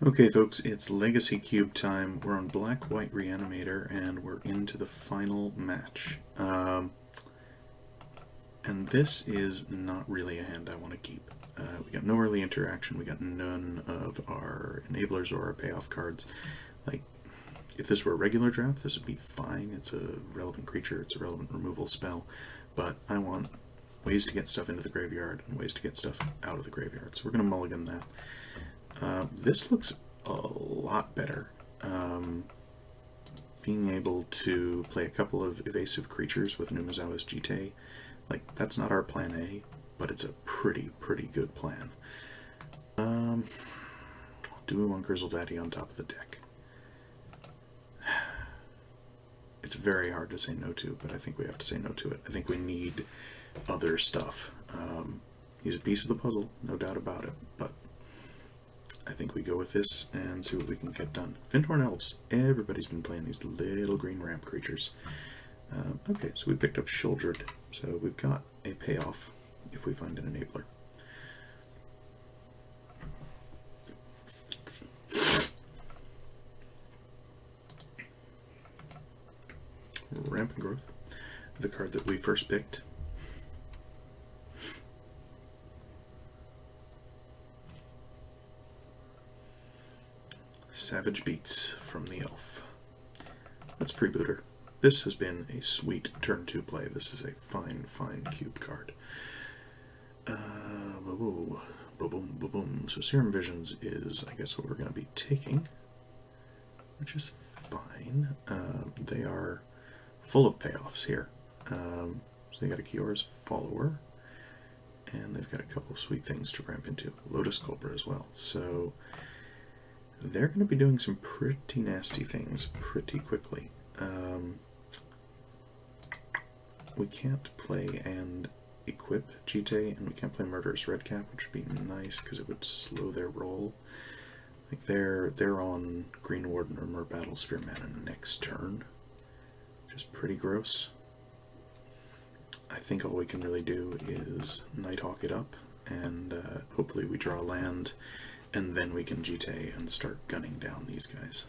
Okay folks, it's Legacy Cube time. We're on Black-White Reanimator and we're into the final match. And this is not really a hand I want to keep. We got no early interaction, we got none of our enablers or our payoff cards. Like, if this were a regular draft, this would be fine. It's a relevant creature, it's a relevant removal spell, but I want ways to get stuff into the graveyard and ways to get stuff out of the graveyard. So we're going to mulligan that. This looks a lot better. Being able to play a couple of evasive creatures with Numazawa's Jite, like, that's not our plan A, but it's a pretty good plan. Do we want Grizzle Daddy on top of the deck? It's very hard to say no to, but I think we have to say no to it. I think we need other stuff. He's a piece of the puzzle, no doubt about it, but I think we go with this and see what we can get done. Finthorn Elves. Everybody's been playing these little green ramp creatures. Okay, so we picked up Shieldred. So we've got a payoff if we find an enabler. Rampant Growth, the card that we first picked. Savage Beats from the Elf. Let's freeboot her. This has been a sweet turn 2 play. This is a fine cube card. Boom, boom, boom. So Serum Visions is, I guess, what we're going to be taking, which is fine. They are full of payoffs here. So they got a Kiora's Follower, and they've got a couple of sweet things to ramp into. Lotus Cobra as well. So they're going to be doing some pretty nasty things pretty quickly. We can't play and equip Jite, and we can't play Murderous Redcap, which would be nice because it would slow their roll. Like they're on Green Warden or Mer Battlesphere mana next turn, which is pretty gross. I think all we can really do is Nighthawk it up, and hopefully we draw land, and then we can Jite and start gunning down these guys.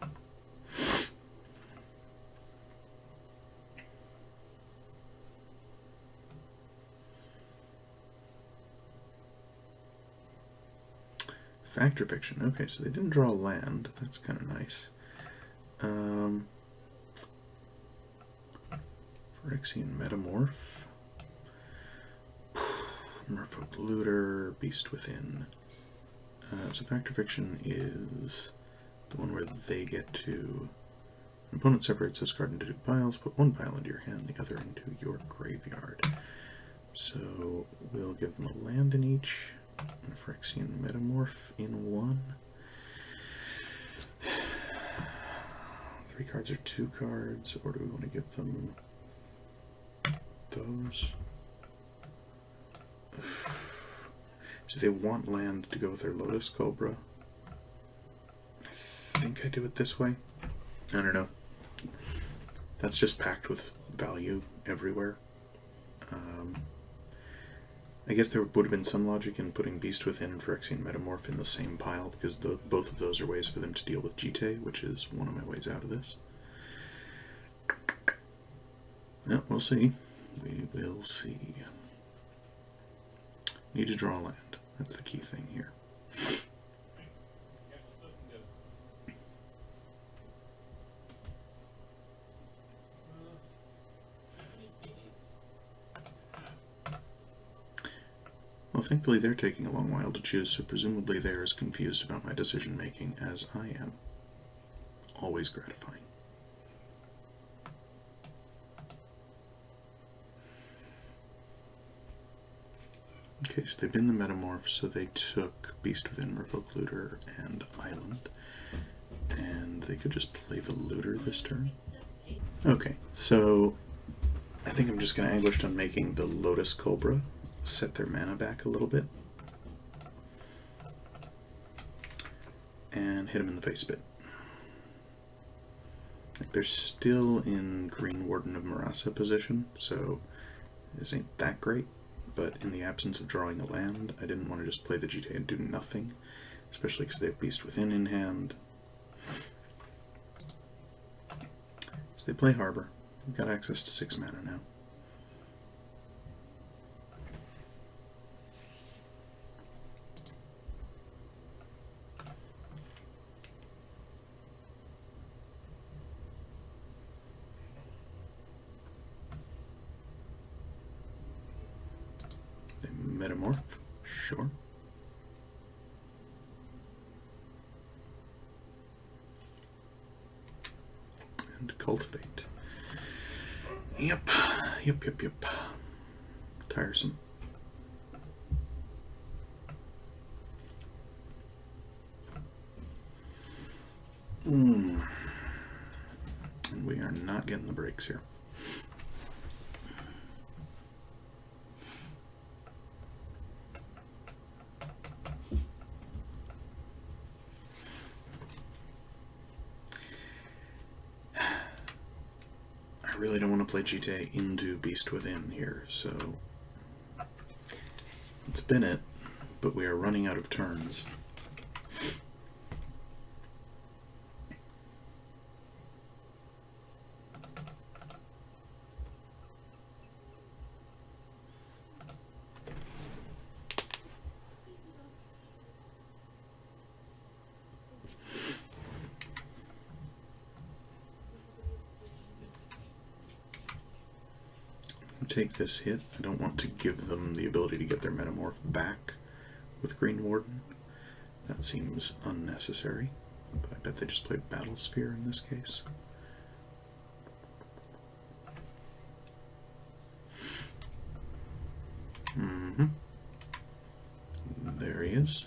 Fact or Fiction. Okay, so they didn't draw land. That's kind of nice. Phyrexian Metamorph. Merfolk Looter. Beast Within. So Fact or Fiction is the one where they get to... An opponent separates this card into 2 piles. Put 1 pile into your hand, the other into your graveyard. So we'll give them a land in each. And a Phyrexian Metamorph in 1. 3 cards or 2 cards, or do we want to give them those? So they want land to go with their Lotus Cobra. I think I do it this way. I don't know. That's just packed with value everywhere. I guess there would have been some logic in putting Beast Within and Phyrexian Metamorph in the same pile, because both of those are ways for them to deal with Jite, which is one of my ways out of this. Yeah, we'll see. We will see. Need to draw land. That's the key thing here. Well, thankfully they're taking a long while to choose, so presumably they're as confused about my decision making as I am. Always gratifying. Okay, so they've been the Metamorph, so they took Beast Within, Merfolk Looter, and Island. And they could just play the Looter this turn. Okay, so I think I'm just going to Anguished Unmaking the Lotus Cobra, set their mana back a little bit, and hit them in the face a bit. They're still in Green Warden of Marasa position, so this ain't that great, but in the absence of drawing a land, I didn't want to just play the Jite and do nothing. especially because they have Beast Within in hand. So they play Harbor. We've got access to 6 mana now. They metamorph, sure. And cultivate. Yep. Tiresome. And we are not getting the breaks here. I really don't want to play GTA into Beast Within here, so it's been it, but we are running out of turns. Take this hit. I don't want to give them the ability to get their metamorph back with Green Warden. That seems unnecessary, but I bet they just played Battle Sphere in this case. There he is.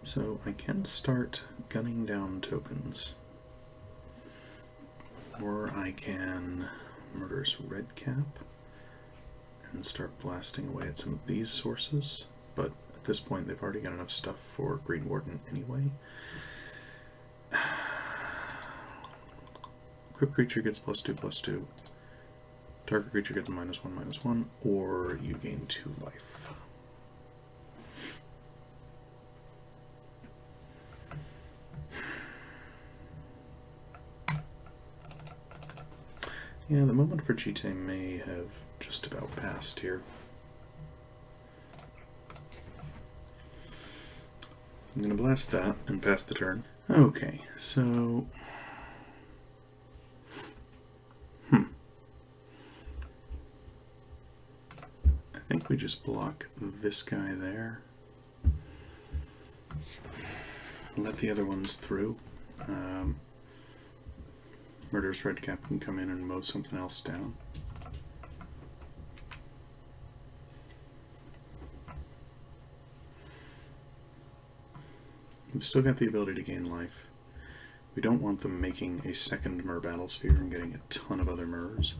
So I can start gunning down tokens, or I can Murderous Redcap and start blasting away at some of these sources, but at this point they've already got enough stuff for Green Warden anyway. Equipped creature gets +2/+2. Target creature gets -1/-1, or you gain 2 life. Yeah, the moment for GTA may have just about passed here. I'm going to blast that and pass the turn. Okay, so... I think we just block this guy there. Let the other ones through. Murderous Redcap can come in and mow something else down. We've still got the ability to gain life. We don't want them making a second Mer Battle Sphere and getting a ton of other Mers.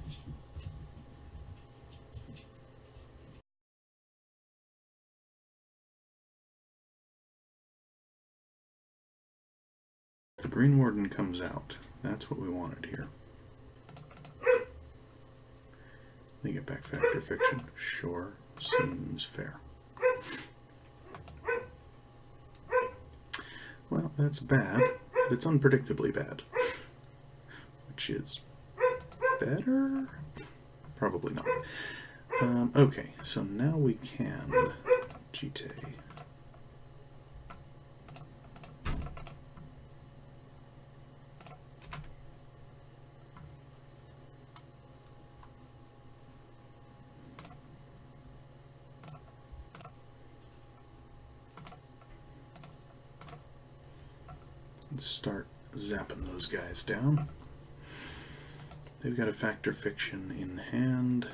The Green Warden comes out. That's what we wanted here. They get back Factor Fiction. Sure, seems fair. Well, that's bad, but it's unpredictably bad. Which is better? Probably not. Okay, so now we can GTA. Start zapping those guys down. They've got a Factor Fiction in hand,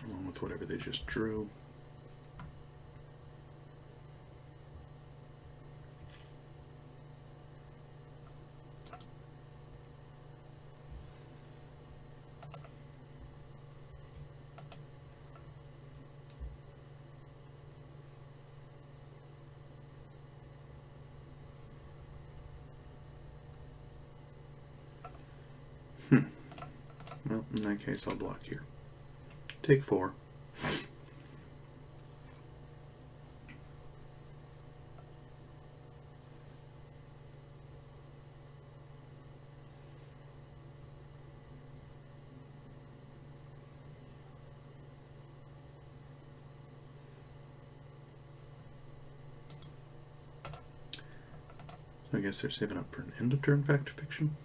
along with whatever they just drew. Well, in that case, I'll block here. Take 4. So I guess they're saving up for an end of turn fact or fiction.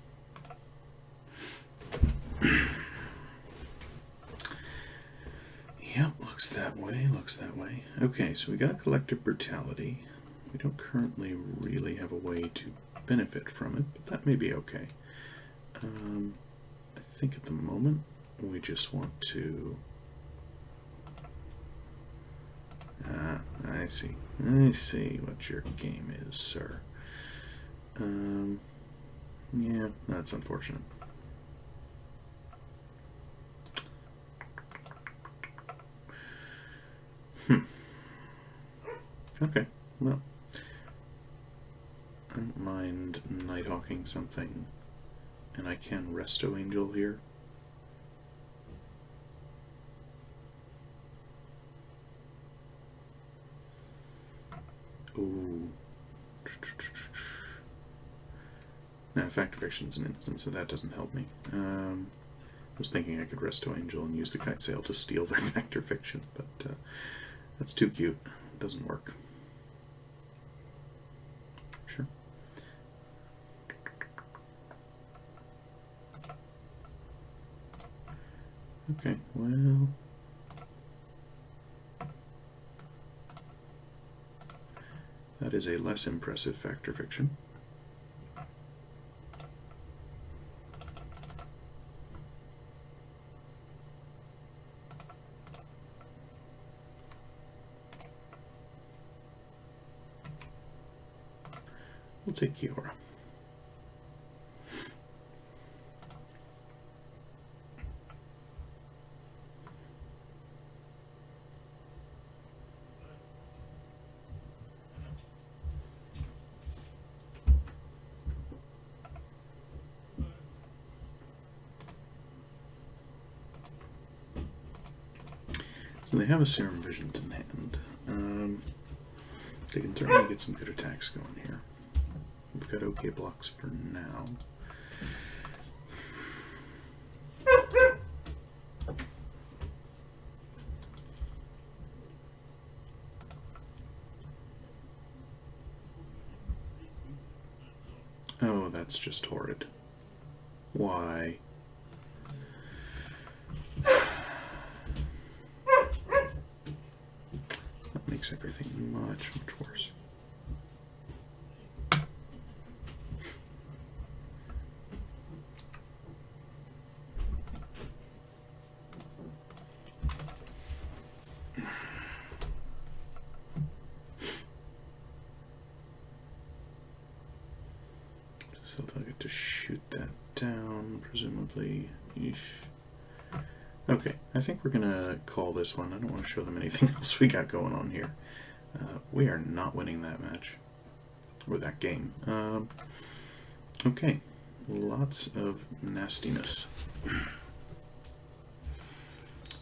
Yep, looks that way, looks that way. Okay, so we got a collective brutality. We don't currently really have a way to benefit from it, but that may be okay. I think at the moment we just want to... I see. I see what your game is, sir. Yeah, that's unfortunate. Okay, well, I don't mind Nighthawking something, and I can Resto Angel here. Ooh. Now, Fact or Fiction's an instant, so that doesn't help me. I was thinking I could Resto Angel and use the Kite Sail to steal their Fact or Fiction, but that's too cute. It doesn't work. Sure. Okay, well... that is a less impressive Fact or Fiction. We'll take Kiora. So they have a Serum Visions in hand. They can certainly get some good attacks going here. We've got okay blocks for now. Oh, that's just horrid. Why? That makes everything much, much worse. So they'll get to shoot that down, presumably. Eesh. Okay, I think we're gonna call this one. I don't want to show them anything else we got going on here. We are not winning that match, or that game. Okay, lots of nastiness.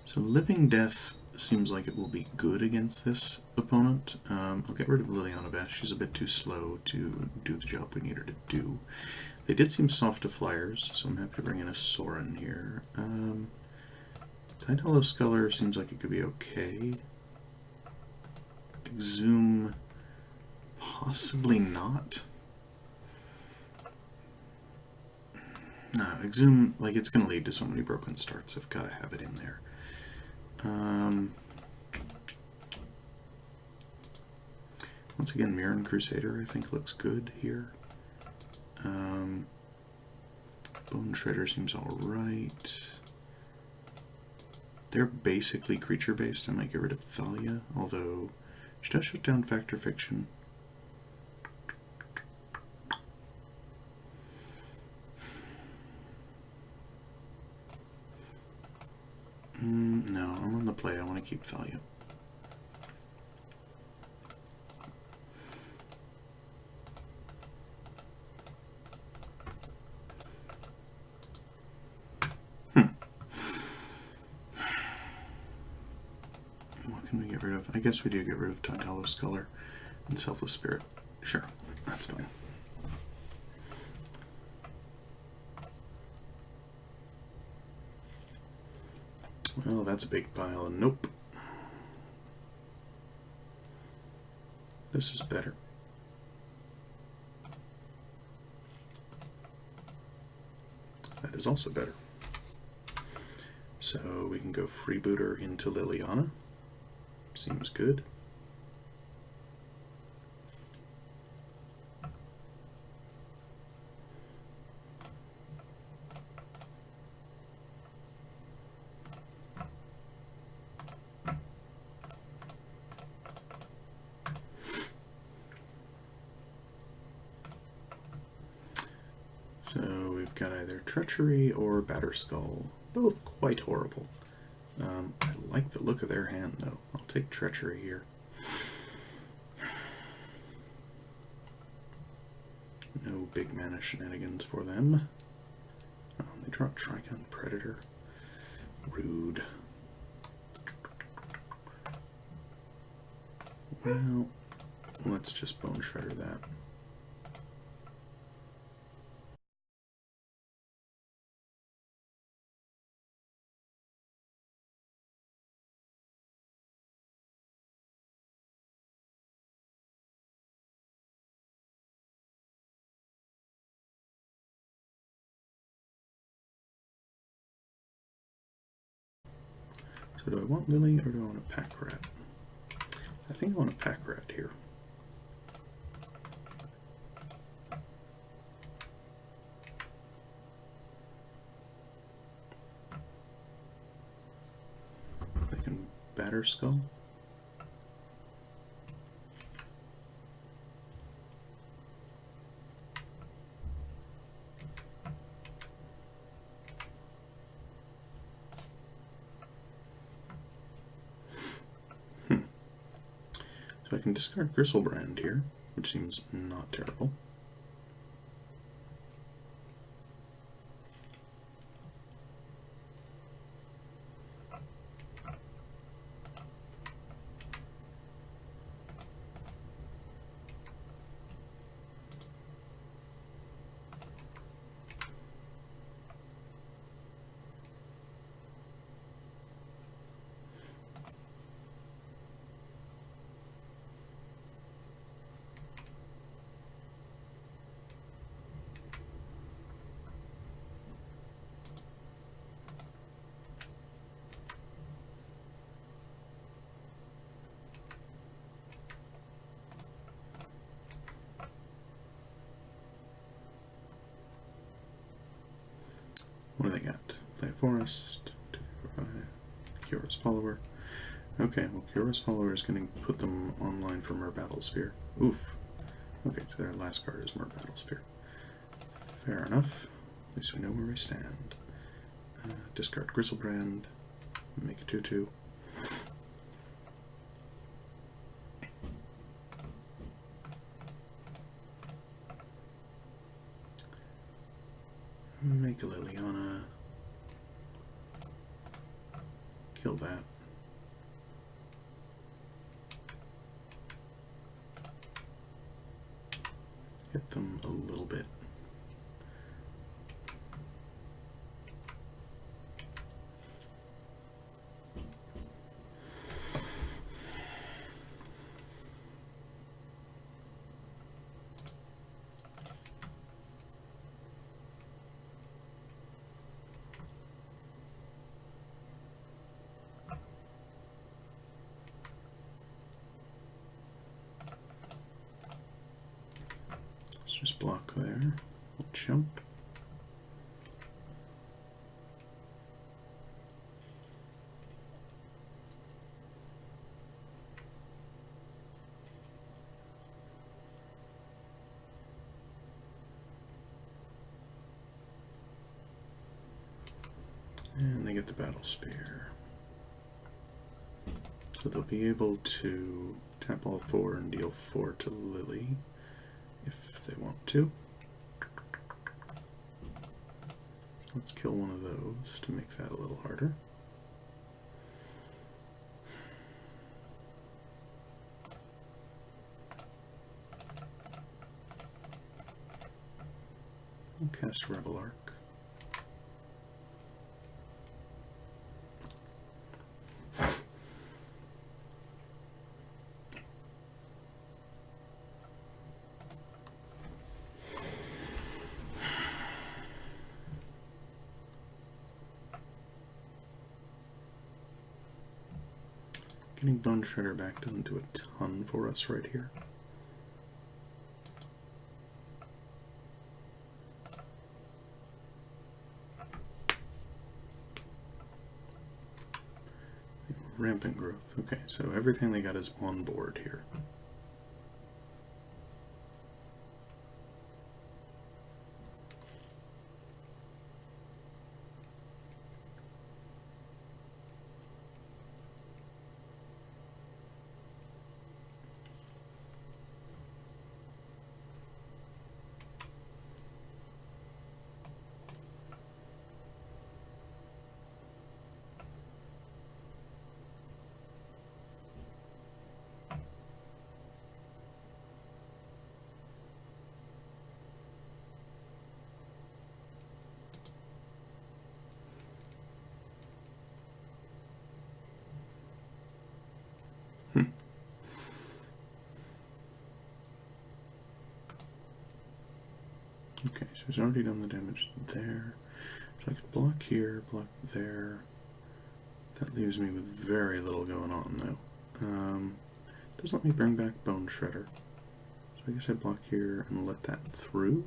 So Living Death seems like it will be good against this opponent. I'll get rid of Liliana Vest. She's a bit too slow to do the job we need her to do. They did seem soft to flyers, so I'm happy to bring in a Soren here. Tidal Sculler seems like it could be okay. Exhume, possibly not. No, Exhume, like, it's going to lead to so many broken starts. I've got to have it in there. Once again, Mirren Crusader I think looks good here. Bone Shredder seems alright. They're basically creature-based. I might get rid of Thalia, although she does shut down Fact or Fiction. No, I'm on the play. I want to keep Thalia. of, I guess we do get rid of Tantalo Sculler and Selfless Spirit. Sure, that's fine. Well, that's a big pile. Nope. This is better. That is also better. So we can go Freebooter into Liliana. Seems good. So we've got either Treachery or Batterskull, both quite horrible. I like the look of their hand, though. I'll take Treachery here. No big mana shenanigans for them. They draw Tricon Predator. Rude. Well, let's just Bone Shredder that. So do I want Lily or do I want a Pack Rat? I think I want a Pack Rat here. I can Batterskull. So I can discard Gristlebrand here, which seems not terrible. What do they got? Play a Forest, 2, 4, 5, Kyora's Follower. Okay, well, Kyora's Follower is going to put them online for Mer Battlesphere. Oof. Okay, so their last card is Mer Battlesphere. Fair enough. At least we know where we stand. Discard Gristlebrand. Make a 2/2. Make a Liliana. Kill that. Hit them a little bit. Just block there. We'll jump. And they get the Battlesphere. So they'll be able to tap all 4 and deal 4 to Lily if they want to. Let's kill one of those to make that a little harder. cast Rebel Arc. Getting Bone Shredder back doesn't do a ton for us right here. Rampant growth. Okay, so everything they got is on board here. Okay, so he's already done the damage there. So I could block here, block there. That leaves me with very little going on, though. Does let me bring back Bone Shredder. So I guess I block here and let that through.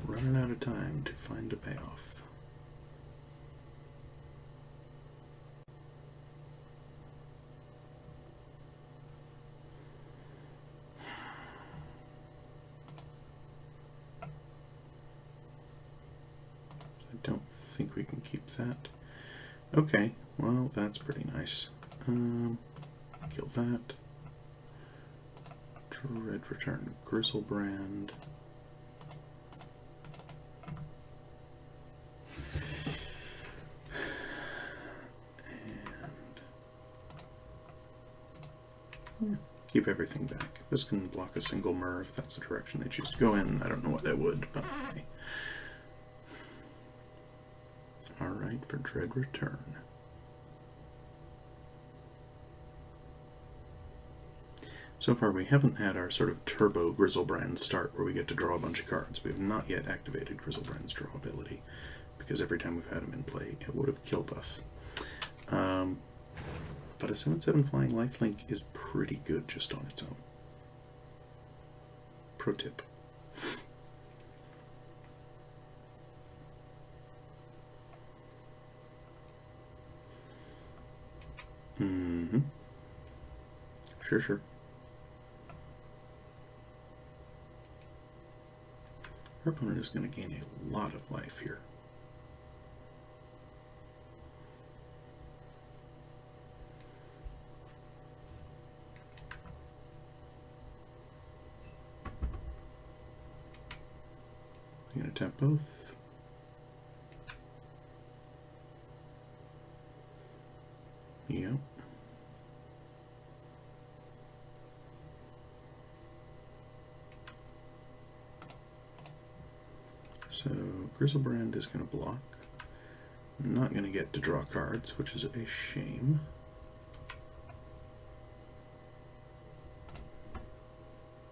Running out of time to find a payoff. I don't think we can keep that. Okay, well, that's pretty nice. Kill that. Dread Return Grizzlebrand. Keep everything back. This can block a single Mer if that's the direction they choose to go in. I don't know what they would, but hey. Alright, for Dread Return. So far we haven't had our sort of turbo Grizzlebrand start where we get to draw a bunch of cards. We have not yet activated Grizzlebrand's draw ability, because every time we've had him in play it would have killed us. But a 7/7 flying lifelink is pretty good just on its own. Pro tip. Sure. Our opponent is going to gain a lot of life here. I'm going to tap both. Yep. So Grizzlebrand is going to block. I'm not going to get to draw cards, which is a shame.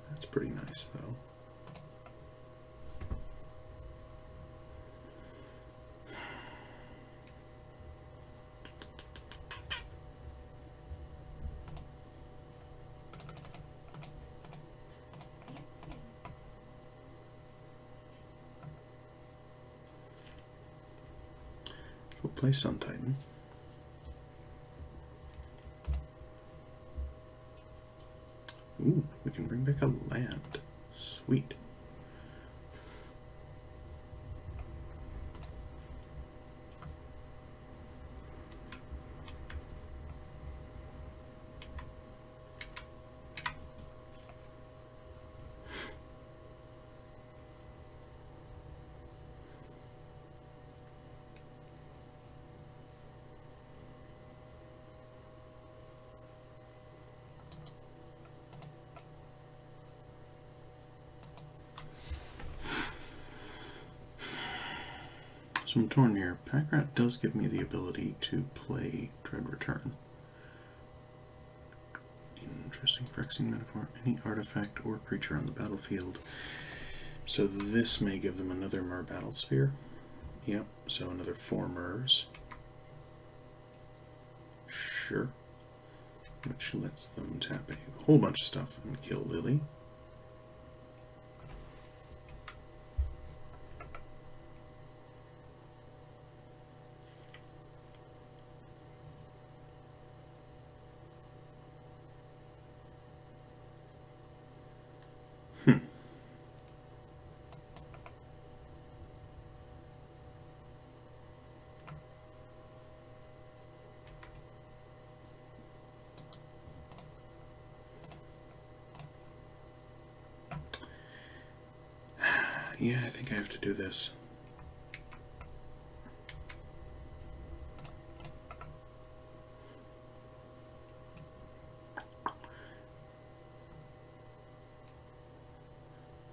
That's pretty nice, though. We'll play Sun Titan. Ooh, we can bring back a land. Sweet. So I'm torn here. Packrat does give me the ability to play Dread Return. Interesting Phyrexian metaphor. Any artifact or creature on the battlefield. So this may give them another Mer Battle Sphere. Yep, so another 4 Mers. Sure. Which lets them tap a whole bunch of stuff and kill Lily. Yeah, I think I have to do this.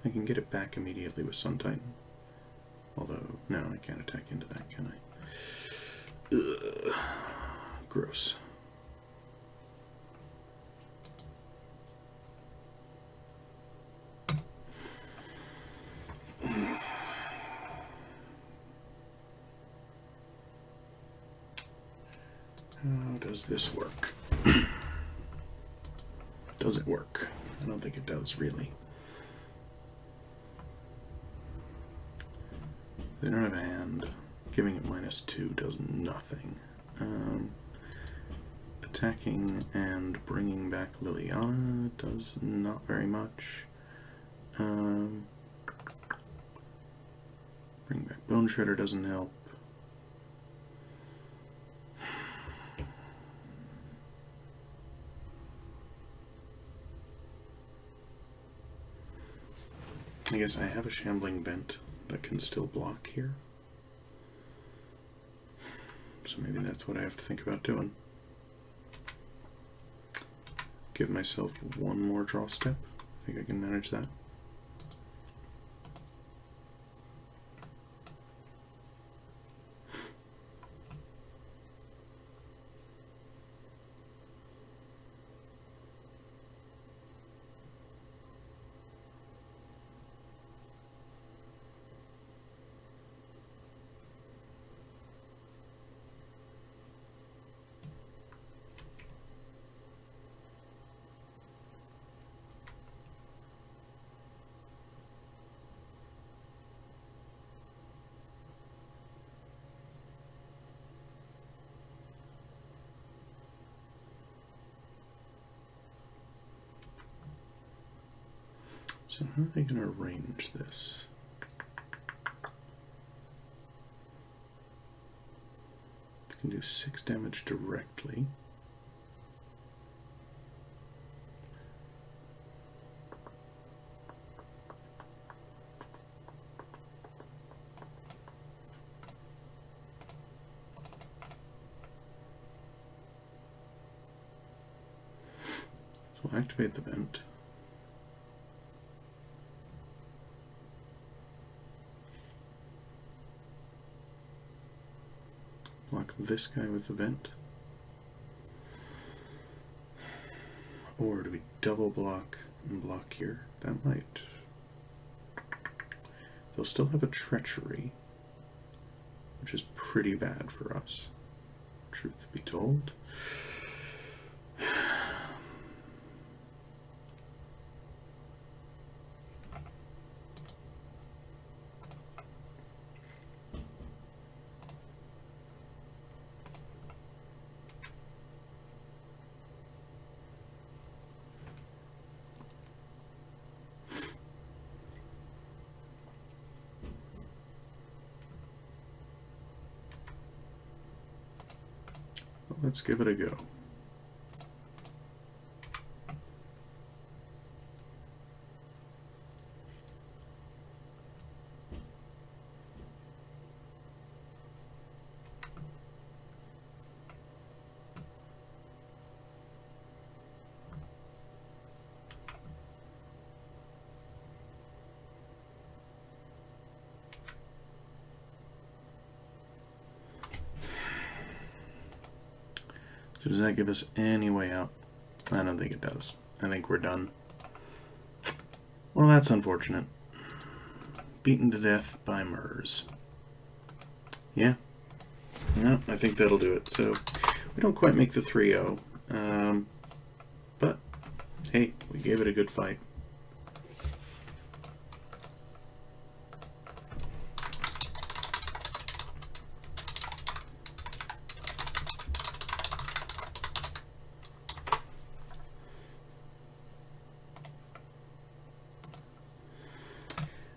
I can get it back immediately with Sun Titan. Although, no, I can't attack into that, can I? Ugh. Gross. How does this work? Does it work? I don't think it does, really. They don't have a hand. Giving it -2 does nothing. Attacking and bringing back Liliana does not very much. Bring back Bone Shredder doesn't help. I guess I have a Shambling Vent that can still block here. So maybe that's what I have to think about doing. Give myself one more draw step. I think I can manage that. So how are they going to arrange this? I can do 6 damage directly. So I'll activate the vent. Block this guy with the vent. Or do we double block and block here? That might... They'll still have a treachery, which is pretty bad for us, truth be told. let's give it a go. So does that give us any way out? I don't think it does. I think we're done. Well, that's unfortunate. Beaten to death by Murs. Yeah. No, I think that'll do it. So we don't quite make the 3-0. But, hey, we gave it a good fight.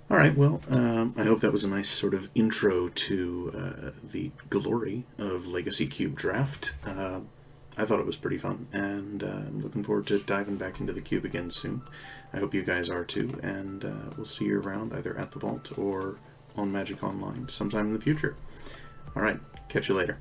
Alright, well, I hope that was a nice sort of intro to the glory of Legacy Cube Draft. I thought it was pretty fun, and I'm looking forward to diving back into the cube again soon. I hope you guys are too, and we'll see you around either at the Vault or on Magic Online sometime in the future. Alright, catch you later.